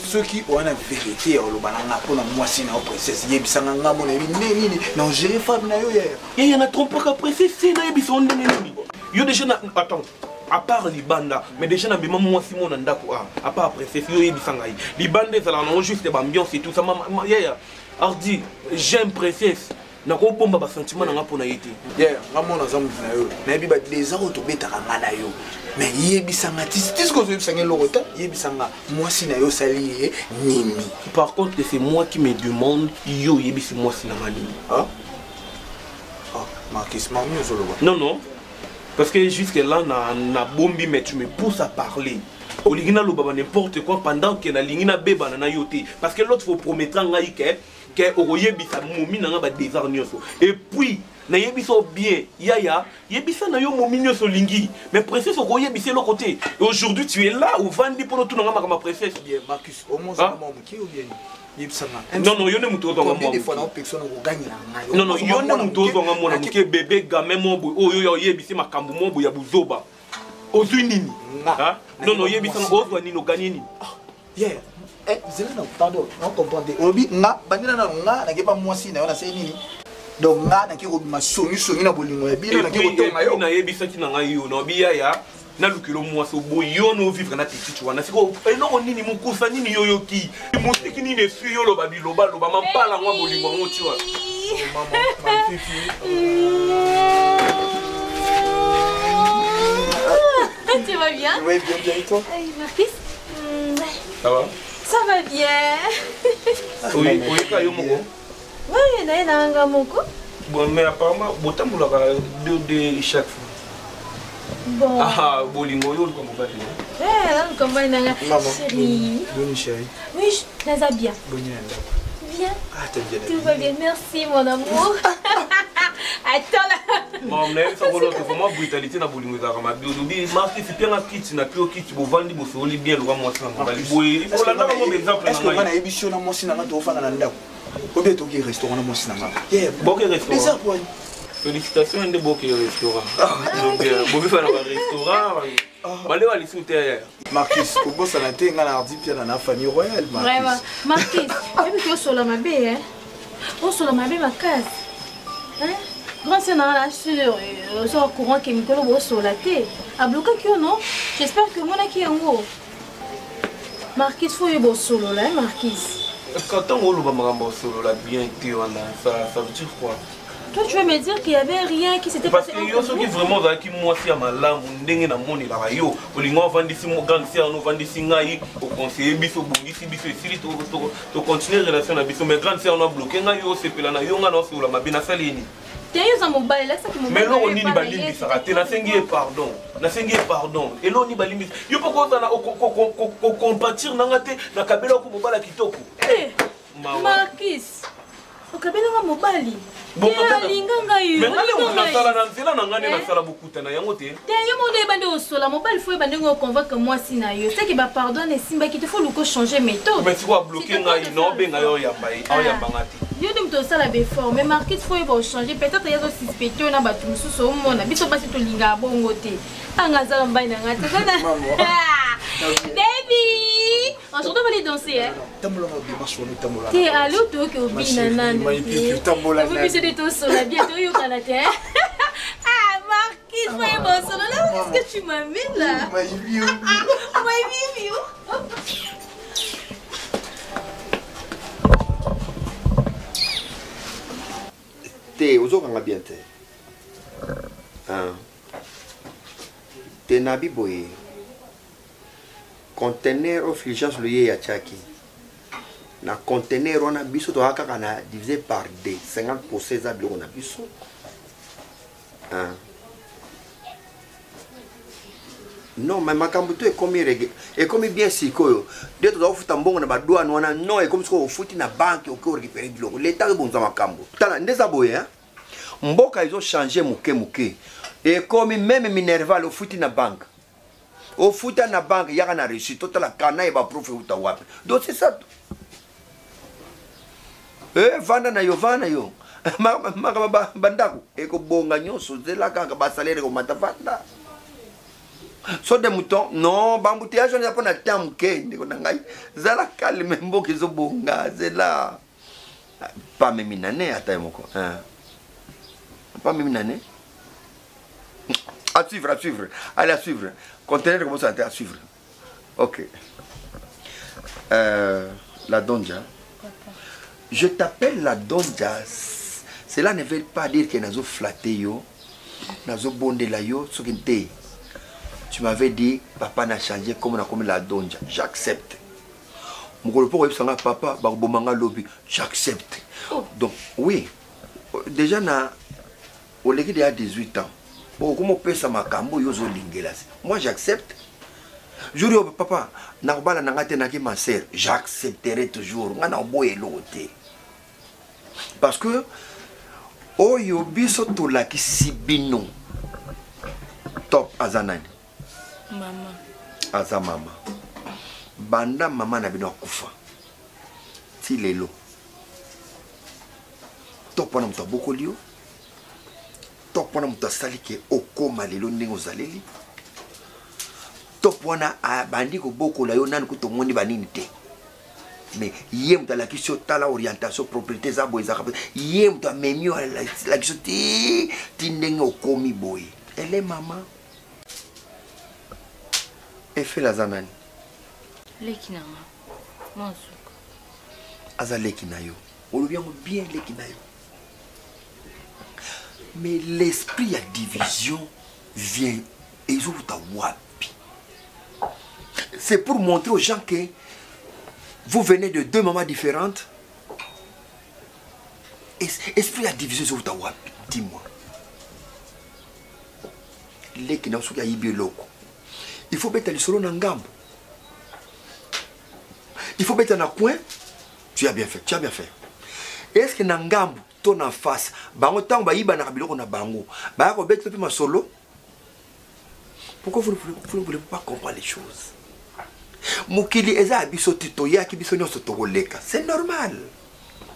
Ceux qui ont la vérité au lobananga pour la moi si na princesse yebisanga ngamo na nini na gérer femme na yo ya. Ya na trompe ka princesse c'est na yebisa on nini. Yo déjà na attends à part Libanda mais déjà na bima moi si mon ndako à part princesse yo yebisanga yi. Libanda ça là non juste ambiance et tout ça ya Ardi j'aime princesse. Na ko bomba ba sentiment na ngapo na yete. Yeah, ngamona zamu na yo. Na yebi ba les autres betaka ngana yo. Mais yebisanga tisco zo yebisanga lorota, yebisanga moi si na yo sali nini. Par contre c'est moi qui me demande yo yebisi moi si na ngani. Ah? Ah, Marcus Mamio zo loba. Non non. Parce que jusque là na bombi mais tu me pousses à parler. Oligina loba n'importe quoi pendant que na lingina beba na yote parce que l'autre faut promettre ngai que oyebisa momi na ba désert nyoso et puis na yebiso bien yaya yebisa na yo momi nyoso lingi mais princesse oyebisa le côté et aujourd'hui tu es là au vandi pour tout nga ma princesse bien Marcus au moins ça mon qui ou bien non non yone muto to nga des fois na personne ko gagner non non yone muto to nga mona ke bébé gamin mo oyo yebisa makambu mo ya buzoba ozui nini non non yebisa ozwa nini oganye nini yeah. Zelena, pardon, on comprend. Obi, nga, bandina na nga, na kepa mwasi na yo na se nini. Donc nga na ke obi masongi songi na bolingo ya bino na ke kotonga yo. Na yebisa ki na nga yo, na obi ya na lukilo mwasi bo yo no vivre na petit wana. Siko eloko nini mukusa nini yo ki. Musiki nini esu yo loba biloba loba mampala ngwa bolingo ngo tiwa. Maman, ma fifi. Tu vas bien? Oui, bien, bien, et toi? Marcus? Ça va? Ça va bien. Oui, oui, quand yo moko. Oui, na nanga moko. Bon, mais apparemment, botamboula de chaque fois. Bon. Ah, bolingo yo comme ça. Eh, comme ça nanga. Chérie. Bonne chérie. Oui, ça va bien. Bonne nuit. Bien. Ah, t'es bien. Tout va bien, merci mon amour. Attends là. Maman, ça va l'autre fois, moi, brutalité na bolingo za kama bio. Dobi, marque si bien la kit na pio kit bo vandi bo soli bien lo moi ça na bali boy. Il faut la ndako mo exemple na. Est-ce que bana ebisho na moi sina to fanga na ndako? Obe to ki restaurant na moi sina ma. Yeah, boke restaurant. Les arts félicitations de boke restaurant. Donc bobe fa na restaurant. Balé wali souter. Marcus, au boss à la tête, on a ardi puis on a famille royale. Vraiment, Marcus, et puis tu es sur la mabé, hein? On sur la mabé ma case, hein? Grand c'est dans la sur, au courant que Mikolo va sur la tête. À bloquer qui non? J'espère que moi là qui est en haut. Marcus, faut y aller solo là, Marcus. Quand on va me solo là, bien été, ça veut dire quoi? Toi, tu veux me dire qu'il n'y avait rien qui s'était passé? Parce que yo, ceux qui vraiment qui moi si à ma lame, on na moni là yo, au lingo vandi si mo grand sœur, nous vandi si ngai, au conseiller biso bongi si biso si to continuer relation na biso, mais grande sœur on a bloqué ngai yo, c'est pela na yo nga no sur la mabina salini. T'es yo za mobile là ça qui mobile. Mais là on ni balimbi ça raté na sengi pardon. Na sengi pardon. Et là on ni balimbi. Yo poko na compatir na ngate na kabela ko mobala kitoko. Marcus. okabelanga mobali alinga ngai nasala na nzela na ngai nasala bokutana yango te te yo mondo ebande osola mobali fo ebande ngo convaincre mwasi na yo seki bapardonne esimbaki te fo luko changer méthode mais siko abloke ngai na obenga yo oyambanga te yo nde moto osala befort mais marquise fo eba ochanger peut-être yazo suspecte oyo na bato mosusu omona biso basi tolingaka bongo te anga azala mobali na ngai te baby on se retrouve aller danser hein te alo toyoki obina nanu obimisi de tosola bientôt oyokana te ah Marquise voyez mon solo là qu'est-ce que tu m'amènes là my view te ozokanga bien te te nabi boye conteneur au filichage le ye ya chaki na conteneur on a biso to haka kana divisé par 2 50% za biloko na biso non mais makambo to ekomi bien sikoyo de to futa mbongo na badouane wana non ekomi siko ofuti na banque oko récupérer biloko l'état bonza makambo tala ndeza boye hein mboka izo changer muke ekomi même minerval ofuti na banque au foot na banque yaka na reçu total kana e ba prof uta wapi donc c'est ça vanda na yo bandako e ko bonga nyonso zela kaka ba salaire ko matavanda so de mouton non bambouteillage on a pas na temps kende ko ngai zala calme mboki zo bonga zela pas même nane ata moko pas même nane à suivre allez à suivre. Conteneur commence à suivre. Ok. La Donja. Je t'appelle la Donja. Cela ne veut pas dire que nazo flatté yo, nazo bondé la yo, ce qui était. Tu m'avais dit, papa n'a changé comme on a comme la Donja. J'accepte. Mon gros papa, barubomanga lobby. J'accepte. Donc oui. Déjà na, au légué il y a 18 ans. Oh, comment peut ça makambo yozo lingela? Moi j'accepte. Je dis papa, nakobala nangate naki ma sœur, j'accepterai toujours. Ngana boye lote. Parce que oyo biso to la ki sibino. Top azanani. Maman. Aza mama. Banda mama na bino kufa. Ti lelo. Top wana mto boko lio. Top wana mtu asali ke okoma lelo ndenge ozaleli. Top wana abandi ko boko la yo nani kutomoni banini te. Mais yé mtu la kisio tala orientation propriété za boy za kapé. Yé mtu amemio la kisio ti ndenge okomi boy. Elle maman. Elle fait la zanani. Leki na ma. Monsuka. Aza leki na yo. Olobiango bien leki na yo. Mais l'esprit à division vient et ils ont wapi. C'est pour montrer aux gens que vous venez de 2 mamans différentes. Esprit à division, ils ont wapi. Dis-moi. Les qui n'ont pas eu loko. Il faut mettre le solo dans gambo. Il faut mettre dans un coin. Tu as bien fait. Est-ce que dans gambo ton en face, bango tango ba yiba na biloko na bango, ba ko bête ma solo. Pourquoi vous ne voulez pas comprendre les choses? Mukili eza biso tito ya ki biso nyoso to koleka. C'est normal.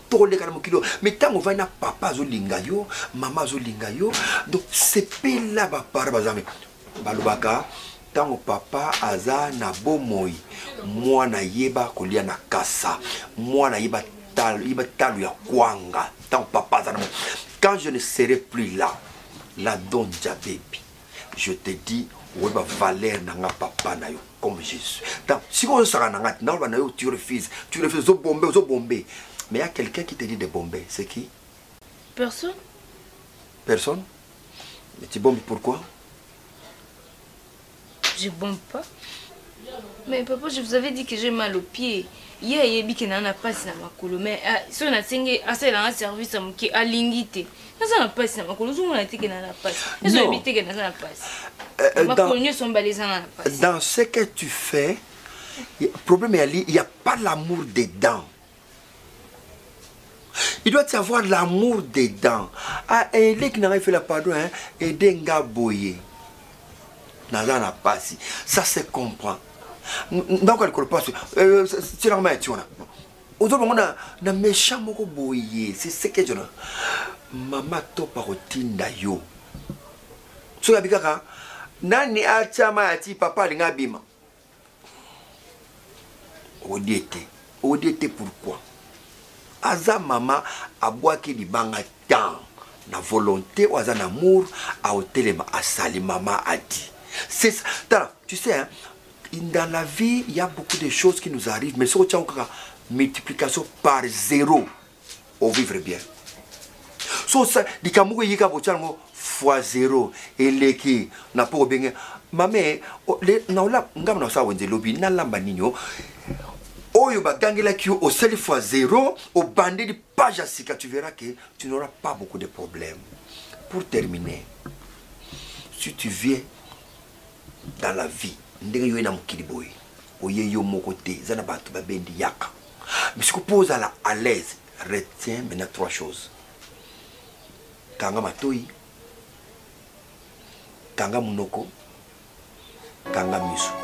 To koleka na mukilo, mais tango va na papa zo linga yo, mama zo linga yo, donc c'est pe là ba par bazame. Balubaka tango papa aza na bomoi, mwana yeba kolia na kasa, mwana yeba talu ya kwanga. Quand je ne serai plus là, la Donja baby, je te dis, ouais, bah, Valère n'a papa na yo, comme Jésus. Donc, si on sera nanga, tu refuses, zo bomber. Mais il y a quelqu'un qui te dit de bomber, c'est qui? Personne. Personne? Mais tu bombes pourquoi? Je bombe pas. Mais papa, je vous avais dit que j'ai mal aux pieds. Hier, il y a dit que n'a pas si na makolo, mais si on a tingé assez dans un service qui a l'ingité, n'a pas si na makolo, on a dit que n'a pas. Ils ont habité que n'a pas. Dans ce que tu fais, le problème est il n'y a pas l'amour dedans. Il doit y avoir l'amour dedans. Ah, et les qui n'ont fait la pardon, hein, et des gars boyés. N'a pas si. Ça se comprend. Donc, elle ne passe. C'est normal, tu vois. Aujourd'hui, on a un méchant moko boyé. C'est ce que je dis. Maman, to parotinda yo. So, il y a nani achama ati papa linga bima. Odiete pourquoi? Aza mama abwaki libanga tant na volonté ou aza amour a otelema asali mama a dit. C'est ça. Tu sais hein, dans la vie il y a beaucoup de choses qui nous arrivent mais si on tient encore multiplication par 0 on vivre bien. So ça dikamuko yika bochango fois 0 et leki na po benga mame na ola ngam na sa wenze lobi na lamba ninyo. Oyo bagangela qui au seul fois 0 au bandé de page à sika, tu verras que tu n'auras pas beaucoup de problèmes. Pour terminer, si tu viens dans la vie, ndenge yo na mukiliboy, oye yo mokote, zana batu babendi yaka. Mais si tu poses à l'aise, retiens maintenant 3 choses. Kanga matoi, kanga munoko, kanga miso.